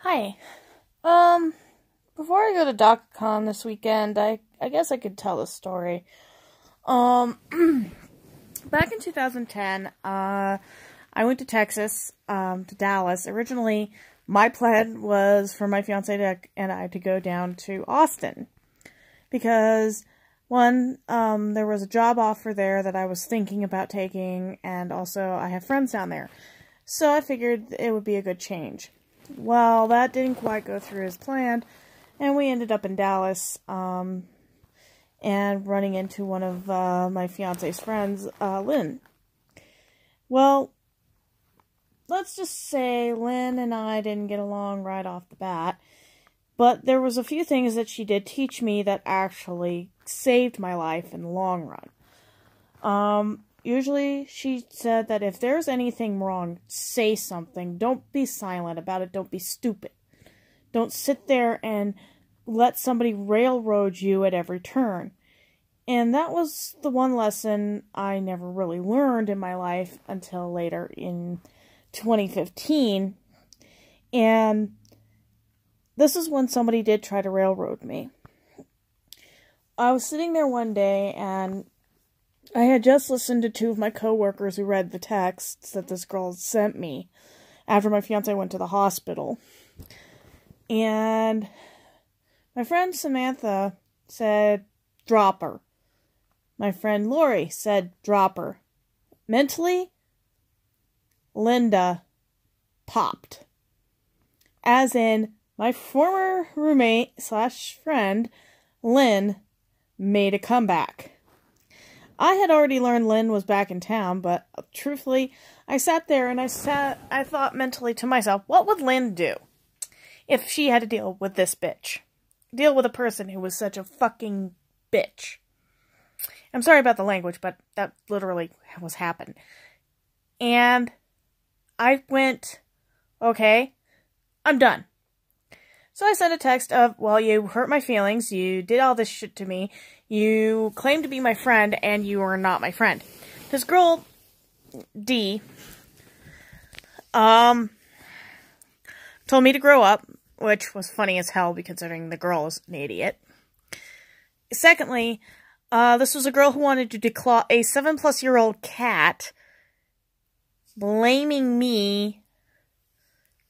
Hi. Um, Before I go to DocuCon this weekend, I guess I could tell a story. Um, Back in 2010, I went to Texas, to Dallas. Originally, my plan was for my fiance and I to go down to Austin. Because, one, there was a job offer there that I was thinking about taking, and also I have friends down there. So I figured it would be a good change. Well, that didn't quite go through as planned, and we ended up in Dallas, and running into one of my fiance's friends, Lynn. Well, let's just say Lynn and I didn't get along right off the bat, but there was a few things that she did teach me that actually saved my life in the long run. Usually she said that if there's anything wrong, say something. Don't be silent about it. Don't be stupid. Don't sit there and let somebody railroad you at every turn. And that was the one lesson I never really learned in my life until later in 2015. And this is when somebody did try to railroad me. I was sitting there one day and I had just listened to two of my coworkers who read the texts that this girl sent me after my fiance went to the hospital. And my friend Samantha said, drop her. My friend Lori said, drop her. Mentally, Linda popped. As in, my former roommate / friend, Lynn, made a comeback. I had already learned Lynn was back in town, but truthfully, I sat there and I thought mentally to myself, what would Lynn do if she had to deal with this bitch? Deal with a person who was such a fucking bitch. I'm sorry about the language, but that literally was happened. And I went, okay, I'm done. So I sent a text of, well, you hurt my feelings, you did all this shit to me, you claim to be my friend, and you are not my friend. This girl, D, told me to grow up, which was funny as hell, considering the girl is an idiot. Secondly, this was a girl who wanted to declaw a 7-plus-year-old cat, blaming me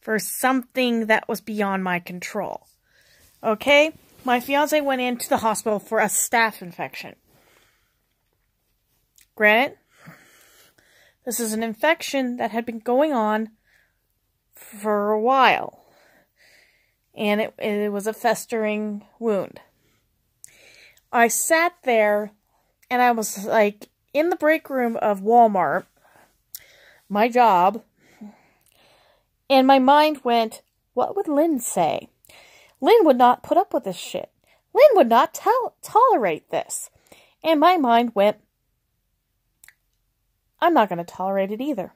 for something that was beyond my control. Okay? My fiance went into the hospital for a staph infection. Granted, this is an infection that had been going on for a while. And it was a festering wound. I sat there, and I was like, in the break room of Walmart, my job, and my mind went, what would Lynn say? Lynn would not put up with this shit. Lynn would not tolerate this. And my mind went, I'm not going to tolerate it either.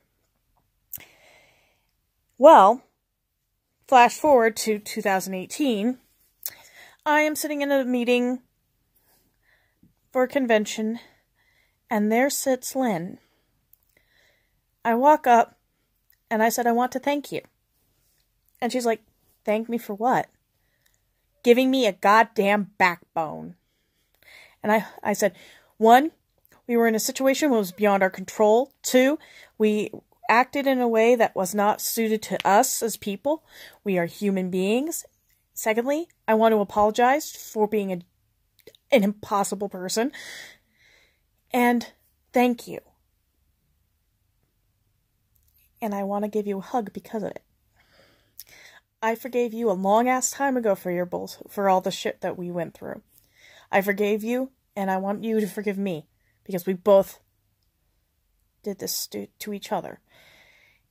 Well, flash forward to 2018. I am sitting in a meeting for a convention, and there sits Lynn. I walk up, and I said, I want to thank you. And she's like, thank me for what? Giving me a goddamn backbone. And I said, 1, we were in a situation that was beyond our control. 2, we acted in a way that was not suited to us as people. We are human beings. Secondly, I want to apologize for being an impossible person. And thank you. And I want to give you a hug because of it. I forgave you a long-ass time ago for all the shit that we went through. I forgave you, and I want you to forgive me, because we both did this to each other.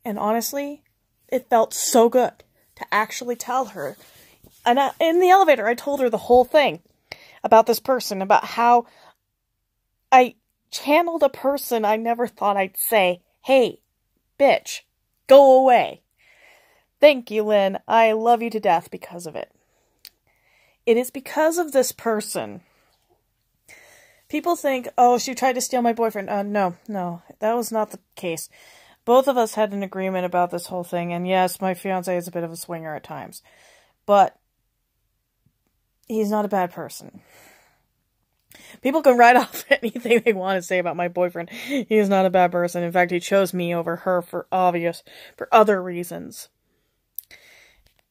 And honestly, it felt so good to actually tell her. And in the elevator, I told her the whole thing about this person, about how I channeled a person I never thought I'd say, hey, bitch, go away. Thank you, Lynn. I love you to death because of it. It is because of this person. People think, oh, she tried to steal my boyfriend. No, that was not the case. both of us had an agreement about this whole thing, and yes, my fiancé is a bit of a swinger at times, but he's not a bad person. People can write off anything they want to say about my boyfriend. He is not a bad person. In fact, he chose me over her for other reasons.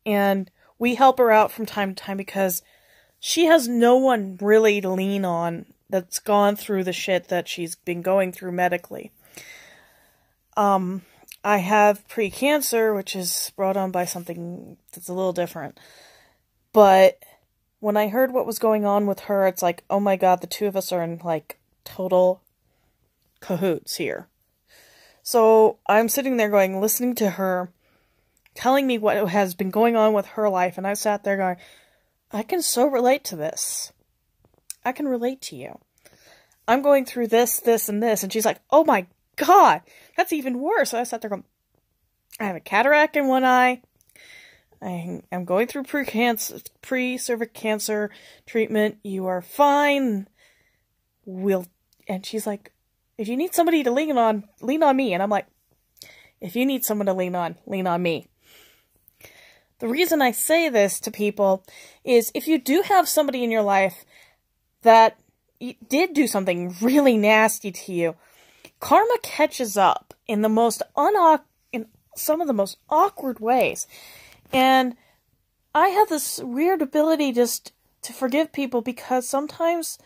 And we help her out from time to time because she has no one really to lean on that's gone through the shit that she's been going through medically. I have pre-cancer, which is brought on by something that's a little different. But when I heard what was going on with her, it's like, oh my god, the two of us are in, like, total cahoots here. So I'm sitting there listening to her, telling me what has been going on with her life, and I sat there going, I can so relate to this. I can relate to you. I'm going through this, this, and this, and she's like, oh my god, that's even worse. So I sat there going, I have a cataract in one eye. I'm going through pre-cervical cancer treatment. You are fine. And she's like, if you need somebody to lean on me. And I'm like, if you need someone to lean on me. The reason I say this to people is if you do have somebody in your life that did do something really nasty to you, karma catches up in some of the most awkward ways. And I have this weird ability just to forgive people because sometimes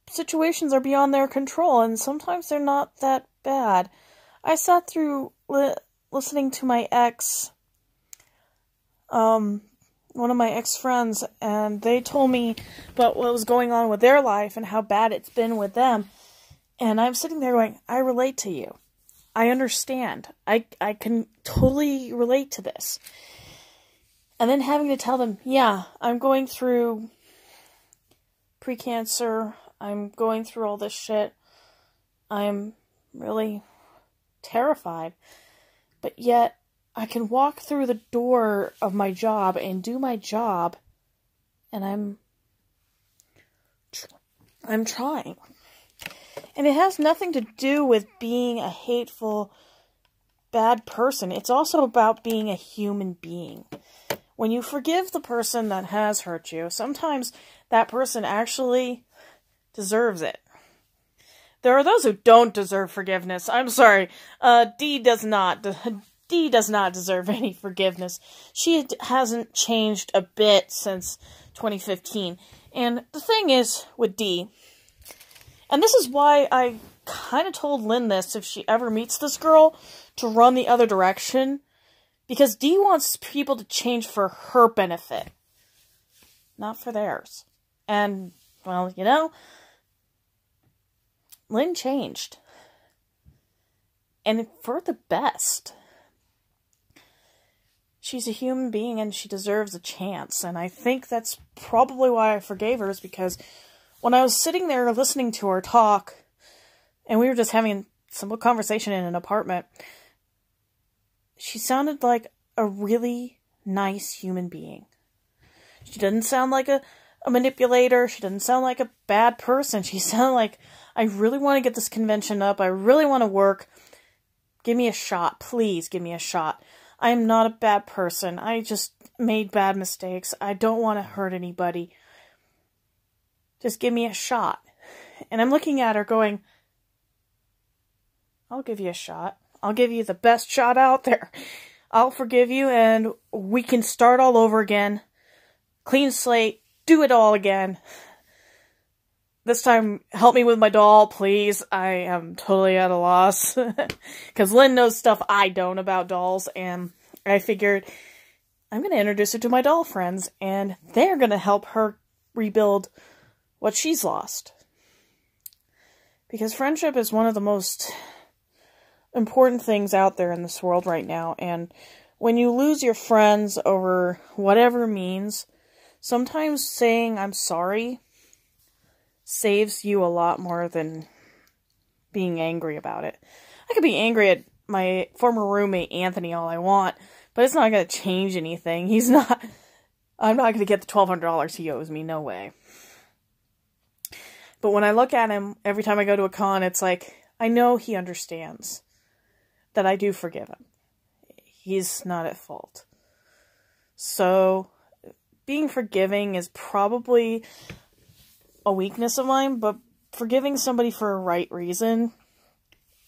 situations are beyond their control and sometimes they're not that bad. I sat through listening to my ex, one of my ex-friends, and they told me about what was going on with their life and how bad it's been with them. And I'm sitting there going, I relate to you. I understand. I can totally relate to this. And then having to tell them, yeah, I'm going through pre-cancer. I'm going through all this shit. I'm really terrified. But yet, I can walk through the door of my job and do my job. And I'm trying. And it has nothing to do with being a hateful, bad person. It's also about being a human being. When you forgive the person that has hurt you, sometimes that person actually deserves it. There are those who don't deserve forgiveness. I'm sorry. Dee does not deserve any forgiveness. She hasn't changed a bit since 2015. And the thing is with Dee, and this is why I kind of told Lynn this, if she ever meets this girl, to run the other direction. Because Dee wants people to change for her benefit. Not for theirs. And, well, you know, Lynn changed. And for the best. She's a human being and she deserves a chance. And I think that's probably why I forgave her, is because when I was sitting there listening to her talk, and we were just having a simple conversation in an apartment, she sounded like a really nice human being. She didn't sound like a manipulator. She didn't sound like a bad person. She sounded like, I really want to get this convention up. I really want to work. Give me a shot. Please give me a shot. I am not a bad person. I just made bad mistakes. I don't want to hurt anybody. Just give me a shot. And I'm looking at her going, I'll give you a shot. I'll give you the best shot out there. I'll forgive you and we can start all over again. Clean slate. Do it all again. This time, help me with my doll, please. I am totally at a loss. Because Lynn knows stuff I don't about dolls. And I figured, I'm going to introduce her to my doll friends. And they're going to help her rebuild what she's lost. Because friendship is one of the most important things out there in this world right now. And when you lose your friends over whatever means, sometimes saying I'm sorry saves you a lot more than being angry about it. I could be angry at my former roommate Anthony all I want, but it's not going to change anything. I'm not going to get the $1,200 he owes me, no way. But when I look at him every time I go to a con, it's like, I know he understands. that I do forgive him. He's not at fault. So, being forgiving is probably a weakness of mine, but forgiving somebody for a right reason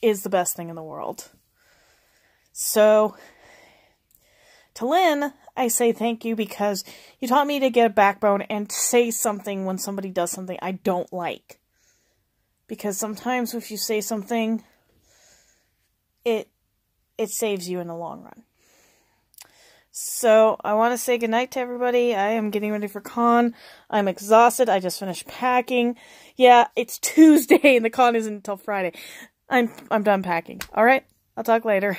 is the best thing in the world. So, to Lynn, I say thank you because you taught me to get a backbone and say something when somebody does something I don't like. Because sometimes if you say something, it saves you in the long run. So, I want to say goodnight to everybody. I am getting ready for con. I'm exhausted. I just finished packing. Yeah, it's Tuesday and the con isn't until Friday. I'm done packing. Alright? I'll talk later.